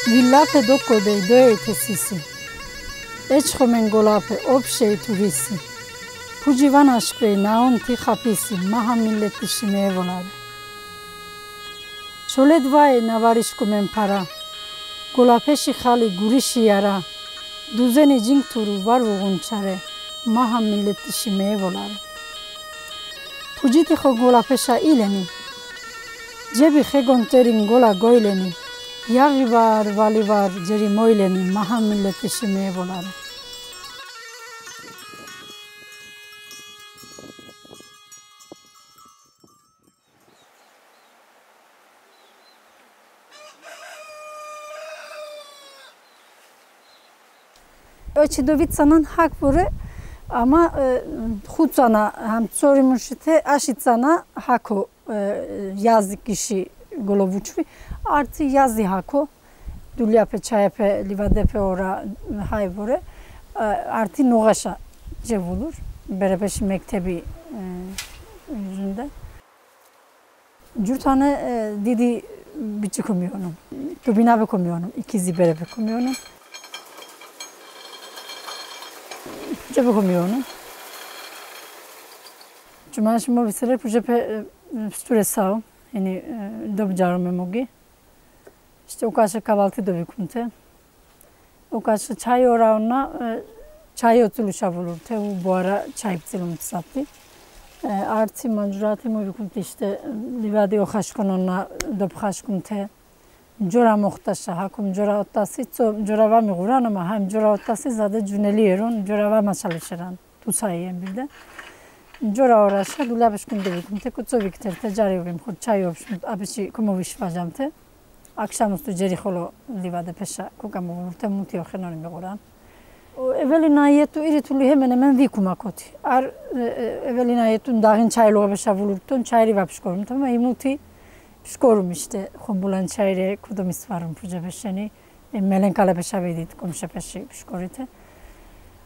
Villape doko de doete sisi. Eçhomen golape opşey turisi. Pucivan aşkvey naon ti xapisi. Maha milleti şimeye volare. Çoledvaye navarişkumen para. Golapeşi xali gurişi yara. Duzeni cink turu var vuğun çare. Maha milleti şimeye volare. Puciti xo golapeşa ileni. Cebi xegonterin gola goyleni. Yağı var, vali var, ceri moyleni, maha milleti şimeye volare. Oçidovitsanın hak vore ama xutsana hem sorimuşite aşitsana hako yazdık kişi golovuçvi artı yazı hako dulyape çayape livadepe ora hayvore artı noğaşa cevulur berebeşi mektebi yüzünde cürtane didi biçi komuyorum tubinabe komuyorum ikizi berebe komuyorum cebe komuyorum cuma şimdi visere pujepe stresao yani dobjarım emogi. İşte o kadar kahvaltı dövükümte. O kadar çay oranına çay oturuşa bulurdu. Bu ara çay ptilum sattı. Artı mancuratı mı bükümte işte livadi o haşkonuna dobhaşkumte. Jora muhtaşa hakum jora ottası jora var mı kuran ama hem jora ottası zaten cüneliyeron jora var maçalışıran. Tu sayıyım bilde. Jora oraşa dulabış kunde bükümte kutsovik tecari xod çay opşum abişi kumoviş vajamte. Akşamüstü ceriholo livade peşa kukamuvurte mutiyo xenoni miğuran. Evveli nayetu iritulu hemen hemen vikumakoti. Evveli nayetun dağın çaylığa beşa vulurtun çayri vapşkorum tamam imuti pşkorum işte xumbulan çayri kudomis varım puca beşeni melenkale beşa vedit komşa peşi pşkorite.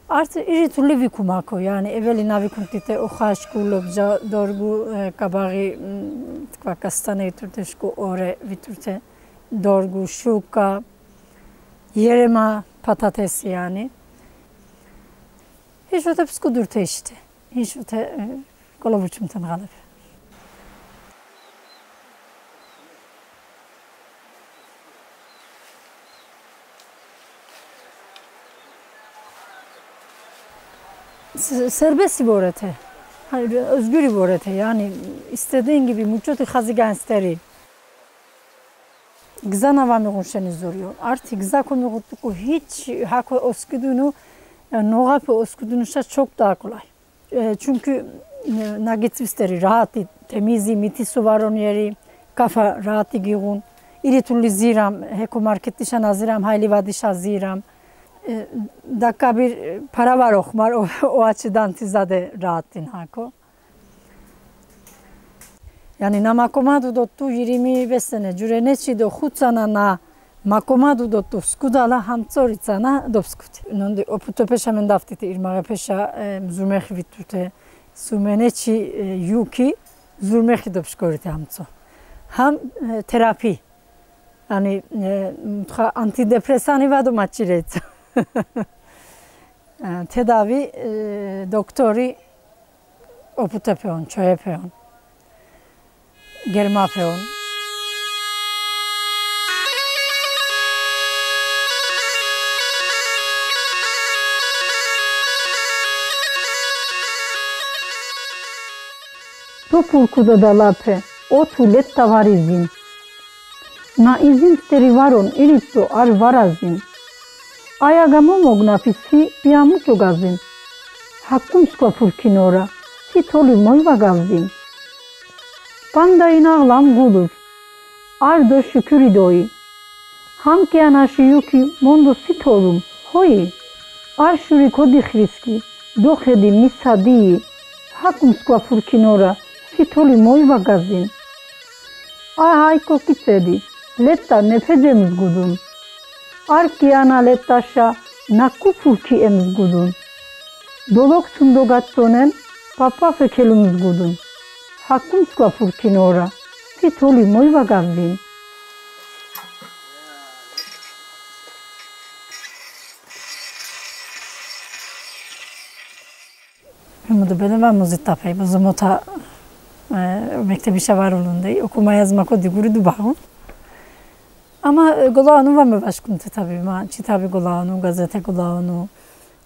Artı iritulu vikumako yani evveli navikumtite oxaşkulobca dorgu kabağı tkvakastane iturteşku ore viturte. Dorgu, şuka, yerema patates yani. Hiç öte pskudurte işte. Hiç öte kolavuçumtan galip. Serbest iborete. Özgür iborete yani istediğin gibi muçotu xazigan steri. Gza navami konuşeni zoruyor. Artık gza konuğutluku hiç hako oskudunu, noğape oskudunuşa çok daha kolay. Çünkü nagetvisteri rahatı, temizi, mitisu var onun yeri, kafa rahatı giğun. İri tulli ziram, heko markettişa naziram, hayli vadişa ziram. Dakika bir para var okmar, o açıdan tizade rahatın hako. Yani na makomadu dottu 25 sene cüreneçi do xutsana na makomadu dottu skudala hamtsoritsana dopskuti. Nondi oputopeşa mendaftite irmağepeşa zurmexi vitute sumeneçi yuki zurmexi dopskorite hamtso. Ham terapi. Yani antidepresani vado maçiret. Tedavi doktori oputopeon, çoyepeon. Germapeon. Topulkuda dalape, otu let tavarizin. Na izin sterivaron iritso ar varazin. Ayagamo mognafisi piamucho gazin. Hakkum skapurkinora, si toli moyva gazin. Pandayın ağlam gudur. Ardo şükür doi. Hamke anaşı yuki mondo sitorum. Hoi. Arşuri kodihriski. Dohedi misadi. Hakum skafurkinora. Sitoli moyva gazin. Hayko kitsedi. Letta nefecemiz gudun. Arkiana lettaşa nakufurki emiz gudun. Dolok sundogatsonen papa fekelumuz gudun. Hakum skafurkinora. Sitoli moyva gazin. Humudu böyle var muzit tapay. Bu zamota mektebi şavarulundayı. Okuma yazmak o diguri dubağın. Ama golağını var mı başkuntu tabii. Ma çitabi golağını, gazete golağını.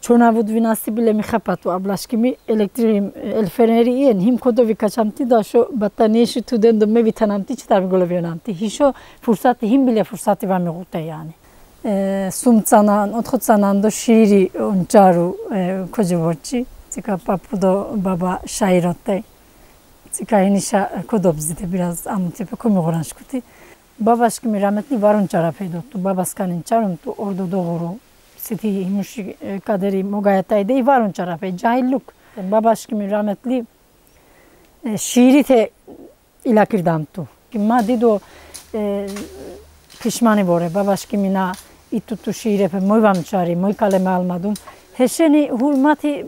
Çona vud vinasi bile mi kapatu. Ablaşkimi elektriğim el feneri iyen. Him kodovi kaçamti da şu battaniyeşi tudendum me vitanamti çitabi golaviyonamti. Hişo fırsatı him bile fırsatı var mı gute yani. Sumtsanan, otkutsanan do şiiri oncaru kocavorci. Цика папудо баба шайротте. Цика иниша кодобзите biraz amutipe komuğuranşkuti. Babaşkimi rahmetli varun çarapeydotu. Babaskanın çarımtu orada doğru. Siti himuşi kaderi mogayataydı varun çarapey. Cahilluk. Babaşkimi rahmetli şiiri te ilakirdamtu. Ma dido pişmani bore. Babaşkimi na itutu şiire pe moyvam çari, moy kaleme almadım. Heşeni hurmati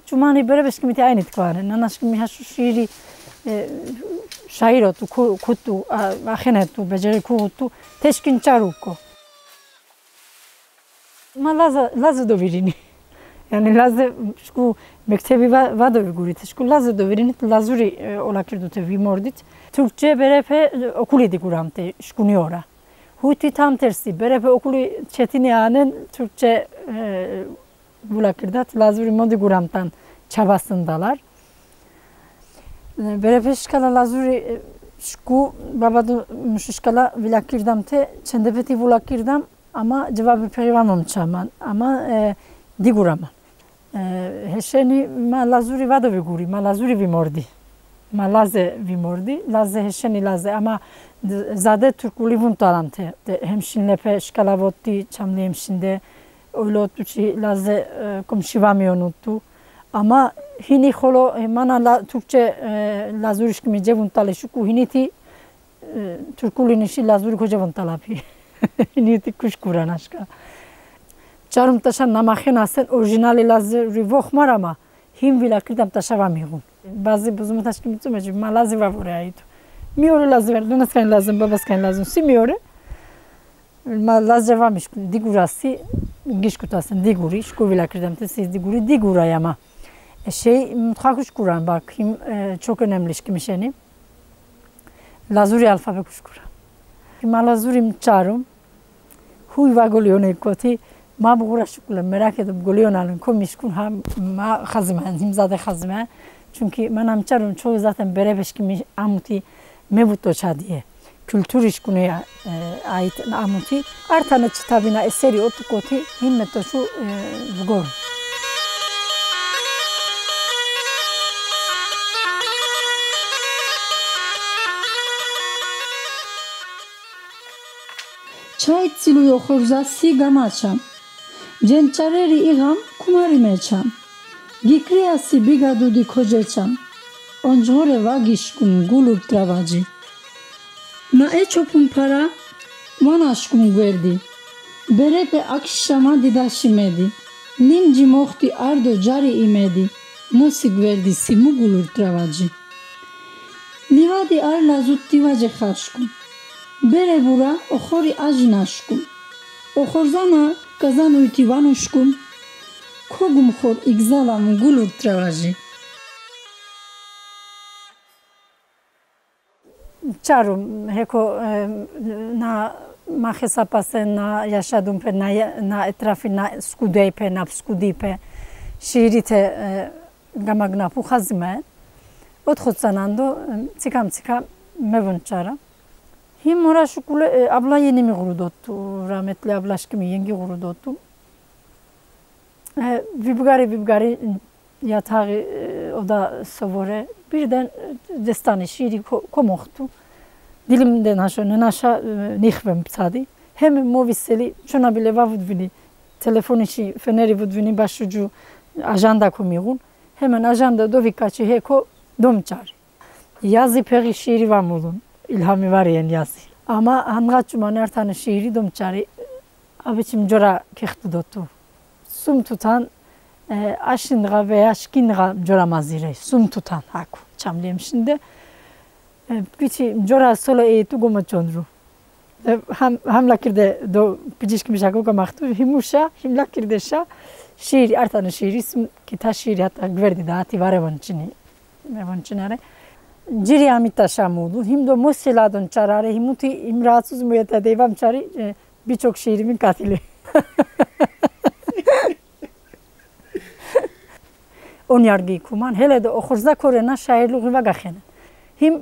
çumani berebeskimiti aynı tkvare. Nanaşkimi haşu şiiri şairotu, kutu, ahenetu, beceri kutu, teşkin çaruko. Ma lazı dovirini. Yani lazı şu mektebi vadovi gurite. Şu lazı dovirini lazuri olakirdute vimordit. Türkçe berepe okuli diguramte şkuniora. Huti tam tersi. Berepe okuli çetini anen Türkçe bulakirdat lazuri modi guramtan çabasındalar. Berepe şkala lazuri şku babadu şkala vilakirdamte çendepeti vulakirdam ama cevabı perivamam çaman ama digurama. Heşeni ma lazuri vadovi guri ma lazuri vimordi. Ma laze vimordi. Laze heşeni laze ama zade Türkuli vuntalamte. Hemşinlepe şkala votti çamli hemşinde. Öyle otuçi laze komşivamiyonuttu. Ama hini holo mana Türkçe lazurişkimi cevuntale şuku hiniti Türkulinişi lazuri kocavantalapi. Hiniti kuşkuran aşka. Çarım taşan namahen sen orijinali lazuri vohmar ama him vilakirdam taşavamiyon. Bazı buzumu taşkimi tümeci ma lazi va voraydı. Miore lazi ver, donaskan lazım, babaskan lazım. Si miore. Ma lazi vamiş digurasi gişkutasın diguri, şku vilakirdamte siz diguri digurayama. Mutfak kuşkuran bak çok önemli işkimişeni. Lazuri alfabe kuşkuran. Ma lazurim çarım. Huy va golyon koti. Ma buğra şukule merak edip golyon alın komişkun ha ma hazmen himzade hazmen. Çünkü manam çarım çoğu zaten berebeşkimi amuti mevuto çadiye. Kültür işkunuya ait amuti. Artane çıtabina eseri otukoti himmeto şu vgor. Çay tsiluyo xorzasi gamaçam. Cençareri igam kumari meçam. Gikriyasi bigadudi koceçam. Onjore vagişkum gulur travaci. Na eçopun para van aşkum verdi. Berepe akşama didaşimedi. Limci mohti ardo cari imedi. Nosik verdi simu gulur travaci. Livadi ar lazut divace xarşkum. Bere bura oxori ajinaşkum. Oxorzana kazan uytivanuşkum. Kogum xor igzalam gulur travaci. Çarım heko na ma hesapasen na yaşadım pe na etrafı na skudey pe na skudi pe şiirite gamagna pu hazme otkutsanando cikam mevun çara. Him ora şukule abla yeni mi gurudottu rahmetli ablaşkimi yengi gurudottu. Vibgari yatağı o da savore birden destani şiiri komohtu. Dilimden aşağı nihvem sadi. Hem moviseli şuna bile vavudvini telefon işi feneri vudvini başucu ajanda komiğun. Hemen ajanda dovikaçı heko domçar. Yazı peri şiiri vamulun. İlhami var yen yazı. Ama hangaçuma nertane şiiri domçari abiçim cora kehtu dotu. Sum tutan aşınğa veya şkinğa coramazire. Sum tutan haku. Çamlıyım şimdi. Piçi cora solo eğitu goma çondru. Ham lakirde do piçişkim şako kamaktu. Himuşa, him lakirde şa. şiiri, artanı şiiri, isim kita şiiri hatta gverdi da ati var evançinare. Ciri amita şamudu. Himdo musiladon çarare, himuti imratsız müyete devam çari birçok şiirimin katili. On yargı kuman. Hele de okurza korena şairlik ve gahenen. Him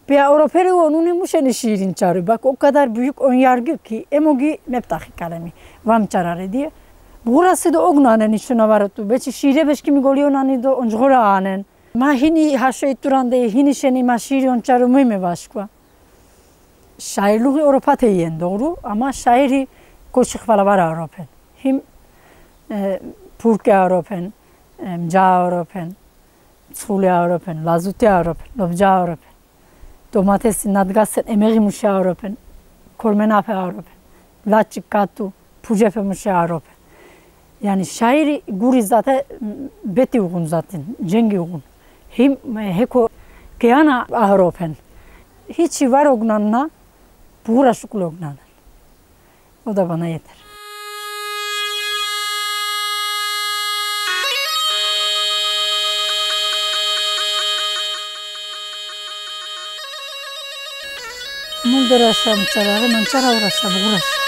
bir Avrupa'yı onun himuşeni şiirin çarı. Bak o kadar büyük on yargı ki emogi meptahi kalemi. Vam çarare diye. Burası da ognanen işuna varatu. Beçi şiire beşkimi goliyonani do onjgora anen. Ma hini haşoyt durande hini şeni ma şiiri on çarı mühime başka. Şairliği Avrupa teyen doğru ama şairi koşuk falan var Avrupa. Him Purke Avrupa, Mca Avrupa, Tsule Avrupa, Lazute Avrupa, Lobca Avrupa. Domates nadgasen emeği muşa Avrupa, Kolmenape Avrupa, Laçık Katu, Pucepe muşa Avrupa. Yani şairi guri zaten beti ugun zaten, cengi ugun. Him heko kıyana Avrupa. Hiç var ognanna, pura şuklu ognanna. O da bana yeter. Muldera şam çararı, mançara uğraşam, uğraşam.